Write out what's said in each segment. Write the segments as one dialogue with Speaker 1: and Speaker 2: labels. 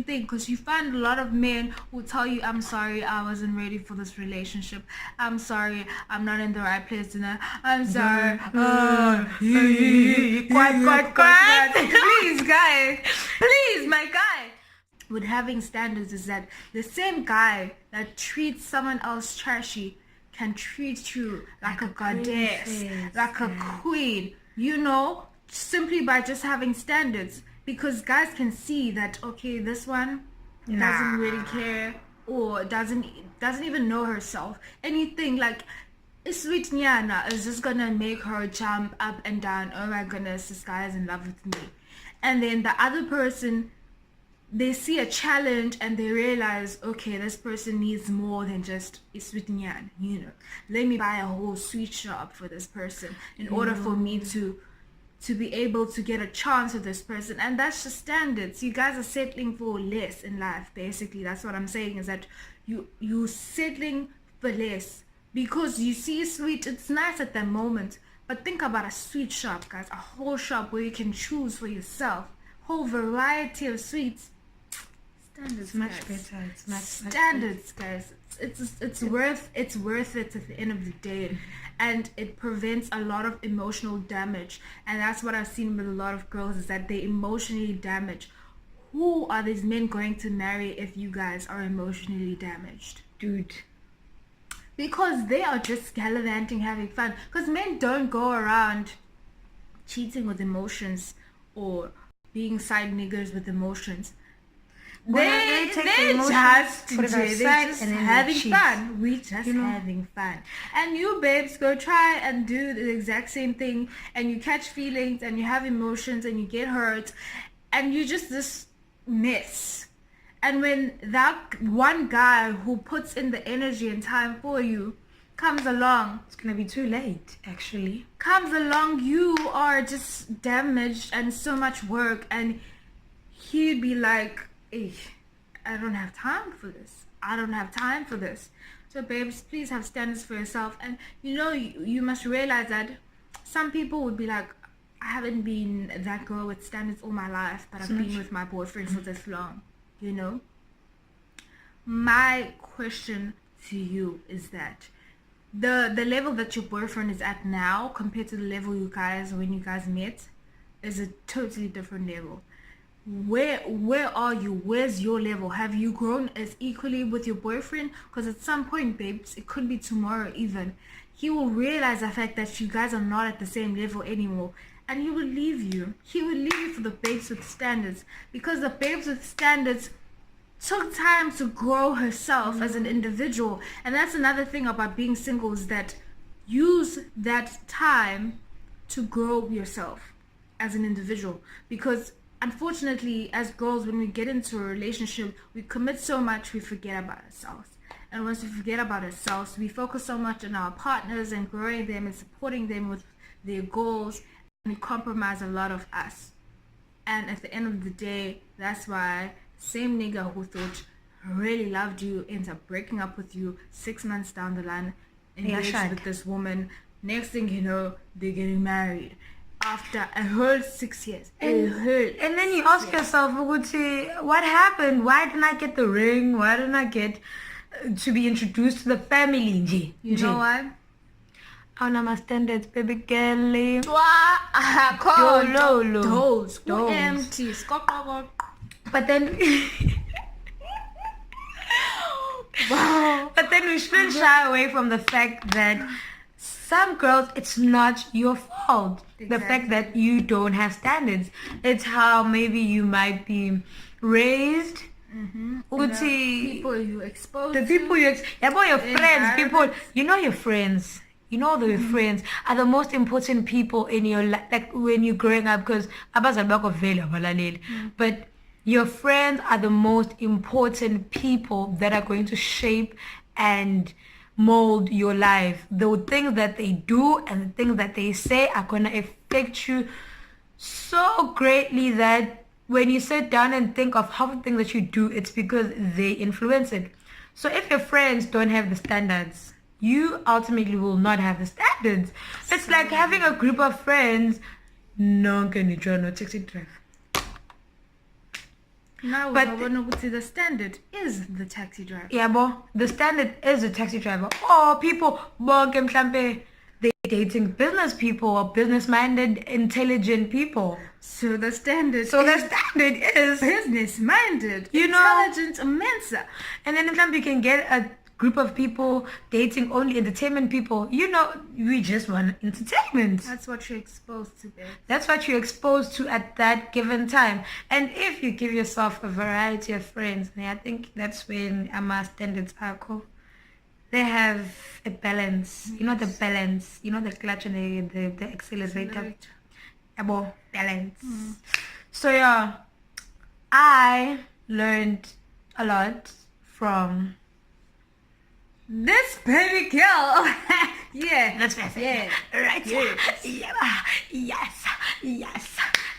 Speaker 1: thing, because you find a lot of men who tell you, I'm sorry, I wasn't ready for this relationship, I'm sorry, I'm not in the right place, and I'm sorry, quiet. Please guy, please my guy. With having standards is that the same guy that treats someone else trashy can treat you like a goddess, like a queen, simply by just having standards. Because guys can see that, okay, this one doesn't really care, or doesn't even know herself. Anything like sweet Nyana is just gonna make her jump up and down. Oh my goodness, this guy is in love with me. And then the other person, they see a challenge and they realize, okay, this person needs more than just a sweet nyan, let me buy a whole sweet shop for this person in order for me to be able to get a chance with this person. And that's just standards. You guys are settling for less in life, basically. That's what I'm saying, is that you settling for less because you see sweet, it's nice at that moment, but think about a sweet shop, guys, a whole shop where you can choose for yourself, whole variety of sweets. Standards,
Speaker 2: it's much better. It's much
Speaker 1: standards, guys. It's worth it at the end of the day, and it prevents a lot of emotional damage. And that's what I've seen with a lot of girls, is that they emotionally damage. Who are these men going to marry if you guys are emotionally damaged,
Speaker 2: dude?
Speaker 1: Because they are just gallivanting, having fun. Because men don't go around cheating with emotions or being side niggers with emotions. They're just having fun. We just having fun. And you babes go try and do the exact same thing, and you catch feelings and you have emotions and you get hurt, and you just this mess. And when that one guy who puts in the energy and time for you comes along,
Speaker 2: it's gonna be too late. Actually,
Speaker 1: comes along, you are just damaged and so much work, and he'd be like, I don't have time for this. I don't have time for this. So babes, please have standards for yourself. And you must realize that some people would be like, I haven't been that girl with standards all my life, but I've been with my boyfriend for this long. My question to you is that the level that your boyfriend is at now compared to the level you guys, when you guys met, is a totally different level. Where are you? Where's your level? Have you grown as equally with your boyfriend? Because at some point, babes, it could be tomorrow even, he will realize the fact that you guys are not at the same level anymore, and he will leave you. He will leave you for the babes with standards, because the babes with standards took time to grow herself as an individual. And that's another thing about being single, is that use that time to grow yourself as an individual. Because unfortunately, as girls, when we get into a relationship, we commit so much, we forget about ourselves. And once we forget about ourselves, we focus so much on our partners and growing them and supporting them with their goals, and we compromise a lot of us. And at the end of the day, that's why same nigga who thought really loved you ends up breaking up with you 6 months down the line, engaged with this woman. Next thing you know, they're getting married after a whole 6 years.
Speaker 2: And then you ask yourself, what happened? Why didn't I get the ring? Why didn't I get to be introduced to the family?
Speaker 1: You know why?
Speaker 2: My standards, baby girl.
Speaker 1: Those empty.
Speaker 2: But then but then we shouldn't shy away from the fact that some girls, it's not your fault. Exactly. The fact that you don't have standards, it's how maybe you might be raised.
Speaker 1: People you expose
Speaker 2: the people your friends, people, your friends. Your friends are the most important people in your life, like when you're growing up, because but your friends are the most important people that are going to shape and mold your life. The things that they do and the things that they say are going to affect you so greatly that when you sit down and think of half the things that you do, it's because they influence it. So if your friends don't have the standards, you ultimately will not have the standards. It's like having a group of friends. No one can drive.
Speaker 1: Now,
Speaker 2: But
Speaker 1: the standard is the taxi driver.
Speaker 2: yeah, but the standard is a taxi driver. Or people, bonke mhlambe, they're dating business people or business-minded, intelligent people.
Speaker 1: So the standard
Speaker 2: is
Speaker 1: business-minded,
Speaker 2: you know,
Speaker 1: intelligent, Mensa.
Speaker 2: And then mhlambe you can get a group of people dating only entertainment people. You know, we just want entertainment.
Speaker 1: That's what you're exposed to, babe.
Speaker 2: That's what you're exposed to at that given time. And if you give yourself a variety of friends, I think that's when our standards are cool. They have a balance. Yes. You know the balance. You know the clutch and the accelerator. About balance. Mm. So yeah, I learned a lot from
Speaker 1: this baby girl. Yeah.
Speaker 2: That's perfect.
Speaker 1: Yeah.
Speaker 2: Right.
Speaker 1: Yes.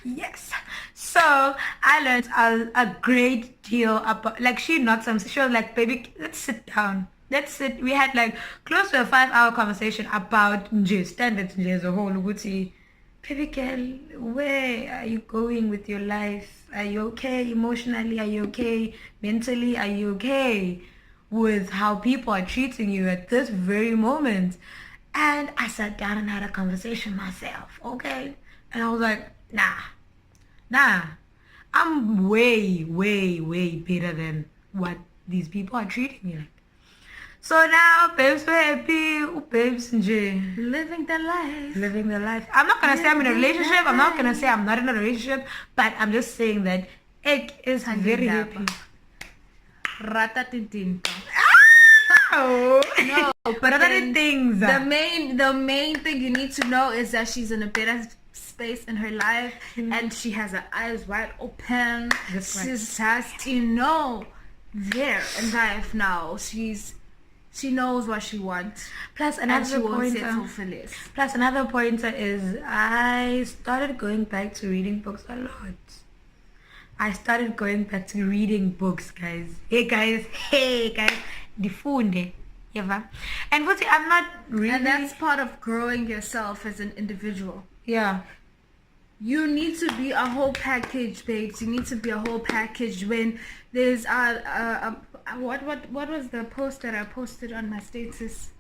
Speaker 2: Yes. So I learned a great deal about, like, she knocked some, she was like, baby, let's sit down. Let's sit. We had like close to a 5-hour conversation about standards as a whole. Baby girl, where are you going with your life? Are you okay emotionally? Are you okay mentally? Are you okay with how people are treating you at this very moment? And I sat down and had a conversation myself, okay? And I was like, nah, I'm way better than what these people are treating me like. So now, babes, happy, babes,
Speaker 1: living the life.
Speaker 2: I'm not gonna say I'm in a relationship. I'm not gonna say I'm not in a relationship. But I'm just saying that it is very happy.
Speaker 1: No, but
Speaker 2: things.
Speaker 1: The main thing you need to know is that she's in a better space in her life, and she has her eyes wide open. She has to know there in life now. She knows what she wants.
Speaker 2: Plus another pointer is I started going back to reading books a lot. I started going back to reading books, guys. Hey guys, difunde. And what I'm not really,
Speaker 1: and that's part of growing yourself as an individual.
Speaker 2: Yeah.
Speaker 1: You need to be a whole package, babes. You need to be a whole package. When there's what was the post that I posted on my status?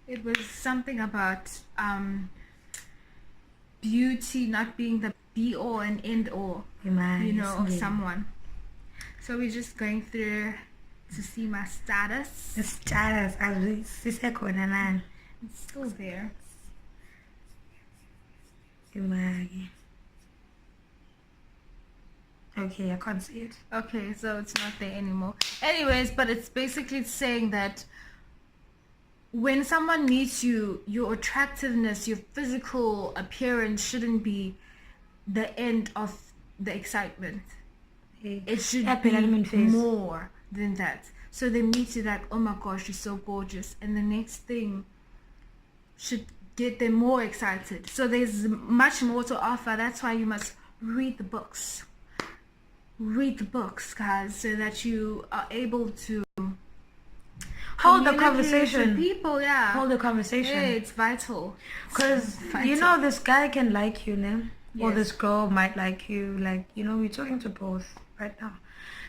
Speaker 1: It was something about beauty not being the be all and end all, of someone. So we're just going through to see my status.
Speaker 2: The status, it's
Speaker 1: still there.
Speaker 2: Okay, I can't see it.
Speaker 1: Okay, so it's not there anymore. Anyways, but it's basically saying that when someone meets you, your attractiveness, your physical appearance shouldn't be the end of the excitement.
Speaker 2: Okay.
Speaker 1: It should be more than that. So they meet you like, oh my gosh, you're so gorgeous. And the next thing should get them more excited. So there's much more to offer. That's why you must read the books. Read the books, guys, so that you are able to
Speaker 2: hold the conversation
Speaker 1: with people.
Speaker 2: Hold the conversation.
Speaker 1: Yeah, it's vital.
Speaker 2: Because this guy can like you, né? Yes. Or this girl might like you. Like, we're talking to both right now.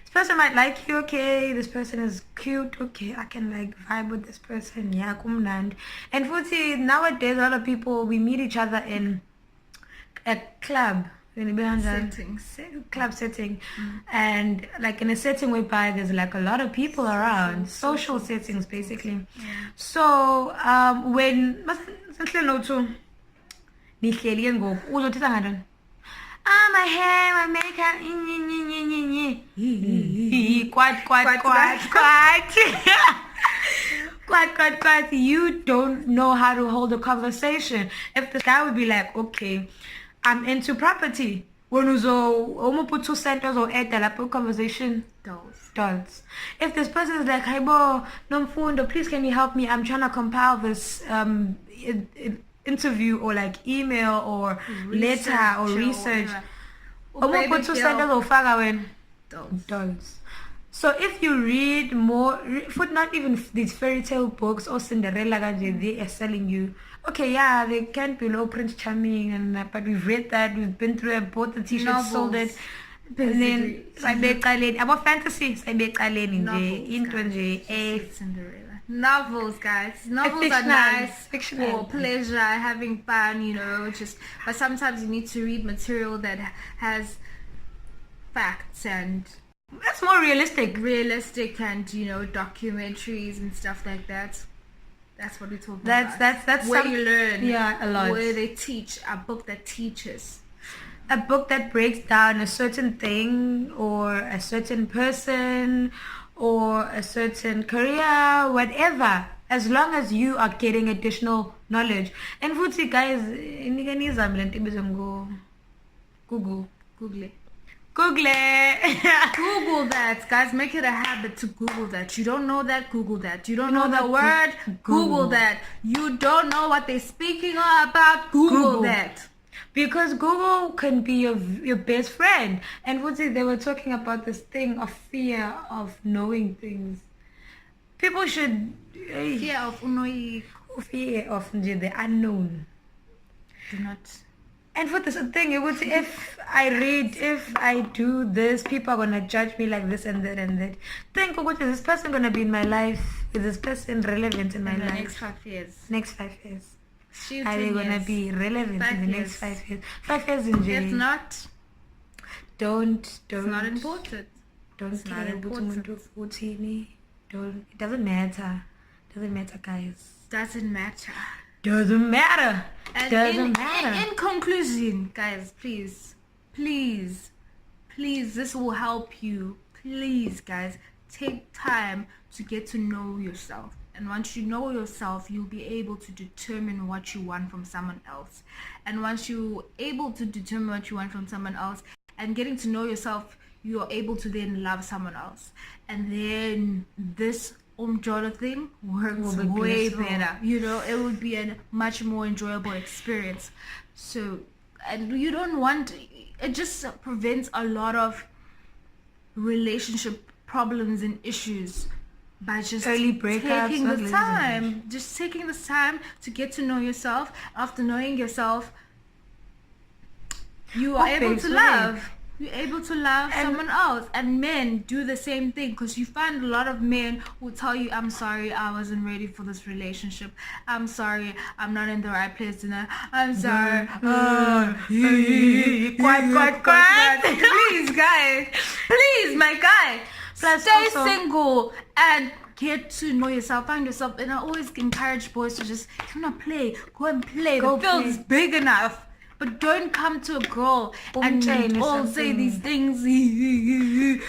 Speaker 2: This person might like you, okay. This person is cute, okay. I can like vibe with this person. Yeah, kumnand. And nowadays a lot of people, we meet each other in a club. Club setting, and like in a setting whereby there's like a lot of people around, social settings basically. So when my hair, my makeup, quite. You don't know how to hold a conversation. If the guy would be like, okay, I'm into property. When you put 2 centers or 8 conversation dolls. If this person is like, hey bo, Nomfundo, please can you help me? I'm trying to compile this interview or like email or letter or research. Put 2 centers or fagawen dolls. So if you read more, not even these fairy tale books or Cinderella, they are selling you. Okay, yeah, they can't be low Prince Charming, but we've read that, we've been through it, bought the t-shirt, sold it. And then
Speaker 1: Basically.
Speaker 2: about fantasy sayibeqaleni nje
Speaker 1: Novels,
Speaker 2: into
Speaker 1: guys.
Speaker 2: nje
Speaker 1: Just like Cinderella. Novels, guys. Novels are
Speaker 2: fictional,
Speaker 1: nice
Speaker 2: fictional.
Speaker 1: for pleasure, having fun, but sometimes you need to read material that has facts and
Speaker 2: That's more realistic.
Speaker 1: realistic and, documentaries and stuff like that. That's what we're talking
Speaker 2: That's
Speaker 1: about.
Speaker 2: that's
Speaker 1: where
Speaker 2: some-
Speaker 1: you learn.
Speaker 2: Yeah, a lot.
Speaker 1: Where they teach. A book that teaches.
Speaker 2: A book that breaks down a certain thing or a certain person or a certain career, whatever, as long as you are getting additional knowledge. And futhi guys, inizame lento ibizwa Google.
Speaker 1: Google it.
Speaker 2: Google it.
Speaker 1: Google that, guys. Make it a habit to Google that. You don't know that, Google that. You don't know the
Speaker 2: that,
Speaker 1: word, Google that. You don't know what they're speaking about, Google that.
Speaker 2: Because Google can be your best friend. And they were talking about this thing of fear of knowing things. People should
Speaker 1: Fear of unoyi.
Speaker 2: fear of the unknown.
Speaker 1: Do not.
Speaker 2: And for this thing, it would if I read, if I do this, people are gonna judge me like this and that and that. Think, what is this person gonna be in my life? Is this person relevant in my
Speaker 1: In the
Speaker 2: life?
Speaker 1: next 5 years.
Speaker 2: Next 5 years.
Speaker 1: Shoot,
Speaker 2: Are they
Speaker 1: 10
Speaker 2: gonna
Speaker 1: years.
Speaker 2: be relevant
Speaker 1: 5
Speaker 2: in the
Speaker 1: years.
Speaker 2: next 5 years? 5 years in jail.
Speaker 1: If not,
Speaker 2: Don't.
Speaker 1: it's not important.
Speaker 2: Don't
Speaker 1: It's not
Speaker 2: care
Speaker 1: important.
Speaker 2: Don't. It doesn't matter. Doesn't matter, guys.
Speaker 1: Doesn't matter.
Speaker 2: Doesn't matter.
Speaker 1: And
Speaker 2: Doesn't matter.
Speaker 1: in conclusion, guys, please, this will help you. Please, guys, take time to get to know yourself. And once you know yourself, you'll be able to determine what you want from someone else. And once you're able to determine what you want from someone else and getting to know yourself, you're able to then love someone else. And then this umjolo thing works
Speaker 2: Will be
Speaker 1: way
Speaker 2: blissful.
Speaker 1: better. It would be a much more enjoyable experience. So, and you don't want, it just prevents a lot of relationship problems and issues by just
Speaker 2: Early breakups,
Speaker 1: taking the
Speaker 2: early
Speaker 1: time, just taking this time to get to know yourself. After knowing yourself, you are able to love. You're able to love someone else. And men do the same thing, because you find a lot of men who tell you, I'm sorry, I wasn't ready for this relationship. I'm sorry, I'm not in the right place tonight. I'm sorry.
Speaker 2: Quiet.
Speaker 1: Please, guys. Please, my guy.
Speaker 2: Plus
Speaker 1: Stay
Speaker 2: also-
Speaker 1: single and get to know yourself, find yourself. And I always encourage boys to just, if you want to play, go and play.
Speaker 2: Go
Speaker 1: The field's big enough. But don't come to a girl and
Speaker 2: Umtshele
Speaker 1: all say
Speaker 2: something.
Speaker 1: these things. Please,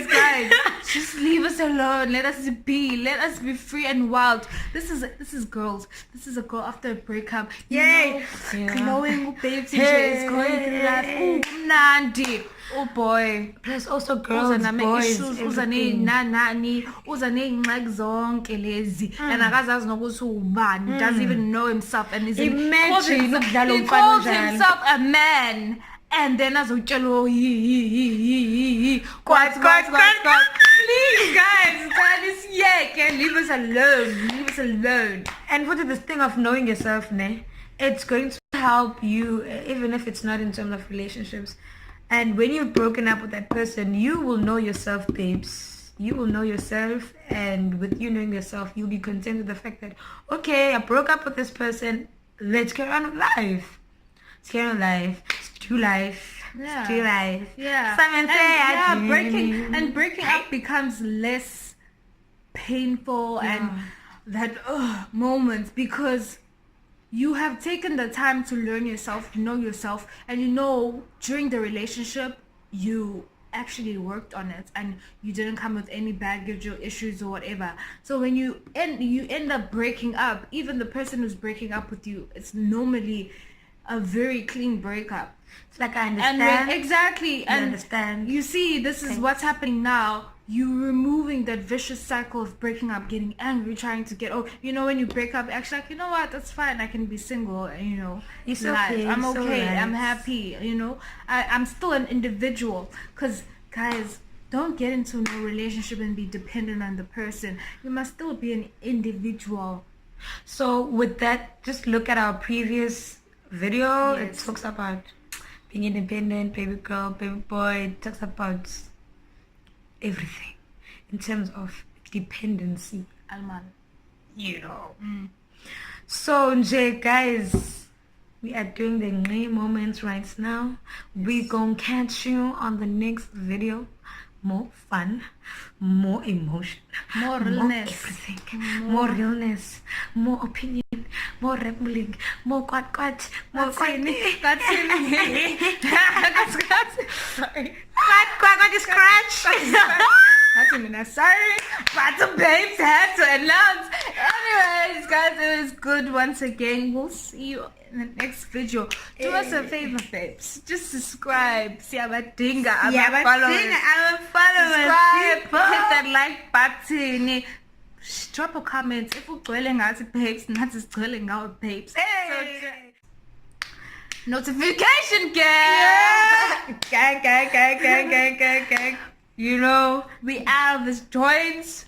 Speaker 1: guys, just leave us alone. Let us be. Let us be free and wild. This is girls. This is a girl after a breakup.
Speaker 2: Yay.
Speaker 1: Glowing babes is going through life. Oh, Nandi. Oh boy.
Speaker 2: Plus also girls,
Speaker 1: Uza
Speaker 2: boys,
Speaker 1: uza
Speaker 2: everything.
Speaker 1: nani, uza ney'ngxaki zonke lezi, and akazazi nokuthi ubani, doesn't even know himself, and
Speaker 2: Imagine ukudlala
Speaker 1: he
Speaker 2: umfana
Speaker 1: calls
Speaker 2: onjalo.
Speaker 1: himself a man, and then azotshela
Speaker 2: Quiet.
Speaker 1: Please, guys, siyeke, leave us alone.
Speaker 2: And what is this thing of knowing yourself, ne? It's going to help you, even if it's not in terms of relationships. And when you've broken up with that person, you will know yourself, babes. You will know yourself, and with you knowing yourself, you'll be content with the fact that, okay, I broke up with this person. Let's carry on with life. Let's carry on with life. Let's do life.
Speaker 1: Yeah.
Speaker 2: Let's do life.
Speaker 1: Yeah.
Speaker 2: Simon say,
Speaker 1: breaking up becomes less painful and that moments, because you have taken the time to learn yourself, know yourself, and during the relationship you actually worked on it and you didn't come with any baggage or issues or whatever. So when you end up breaking up, even the person who's breaking up with you, it's normally a very clean breakup.
Speaker 2: it's like I understand.
Speaker 1: Exactly. And
Speaker 2: understand.
Speaker 1: you see, this is what's happening now. You removing that vicious cycle of breaking up, getting angry, trying to get when you break up, actually like, you know what, that's fine, I can be single,
Speaker 2: It's
Speaker 1: life.
Speaker 2: okay,
Speaker 1: I'm
Speaker 2: it's
Speaker 1: okay,
Speaker 2: alright.
Speaker 1: I'm happy, I'm still an individual. Because guys, don't get into no relationship and be dependent on the person. You must still be an individual.
Speaker 2: So with that, just look at our previous video.
Speaker 1: Yes.
Speaker 2: It talks about being independent, baby girl, baby boy. It talks about everything in terms of dependency.
Speaker 1: Alman.
Speaker 2: You know. So, nje, guys, we are doing the Ngqi moments right now. We gonna catch you on the next video. More fun, more emotion,
Speaker 1: More realness.
Speaker 2: everything, more realness, more opinion, more rambling, more quat, more quat.
Speaker 1: Sorry.
Speaker 2: Quat is scratch.
Speaker 1: That's a minute. Sorry, but the babes had to announce. Anyways, guys, it was good once again. We'll see you in the next video. Do us a favor, babes. Just subscribe. Siyabadinga followers. Subscribe. Hit that like button. Drop a comment. If ugcwele ngathi babes, nathi sigcwele ngawe babes.
Speaker 2: Hey.
Speaker 1: Notification gang.
Speaker 2: Gang. You know,
Speaker 1: We out of this joints.